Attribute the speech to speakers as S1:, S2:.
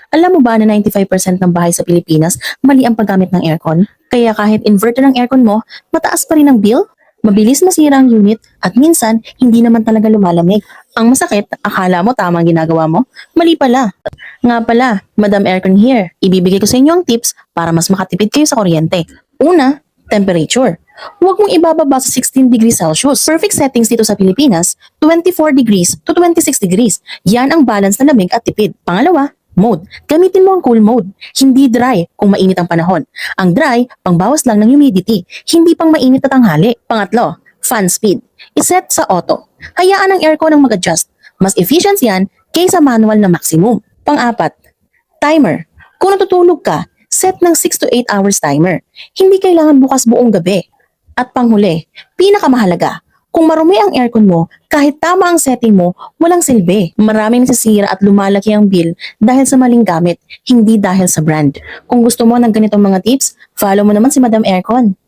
S1: Alam mo ba na 95% ng bahay sa Pilipinas mali ang paggamit ng aircon? Kaya kahit inverter ang aircon mo, mataas pa rin ang bill, mabilis masira ang unit, at minsan hindi naman talaga lumalamig. Ang masakit, akala mo tama ang ginagawa mo? Mali pala. Nga pala, Madam Aircon here. Ibibigay ko sa inyo ang tips para mas makatipid kayo sa kuryente. Una, temperature. Huwag mong ibababa sa 16 degrees Celsius. Perfect settings dito sa Pilipinas, 24 degrees to 26 degrees. Yan ang balance na lamig at tipid. Pangalawa, mode. Gamitin mo ang cool mode. Hindi dry kung mainit ang panahon. Ang dry, pangbawas lang ng humidity. Hindi pang mainit na tanghali. Pangatlo, fan speed. Iset sa auto. Hayaan ang aircon ang mag-adjust. Mas efficient yan kaysa manual na maximum. Pang-apat, timer. Kung natutulog ka, set ng 6 to 8 hours timer. Hindi kailangan bukas buong gabi. At panghuli, pinakamahalaga, kung marumi ang aircon mo, kahit tama ang setting mo, walang silbi. Maraming nasisira at lumalaki ang bill dahil sa maling gamit, hindi dahil sa brand. Kung gusto mo ng ganitong mga tips, follow mo naman si Madam Aircon.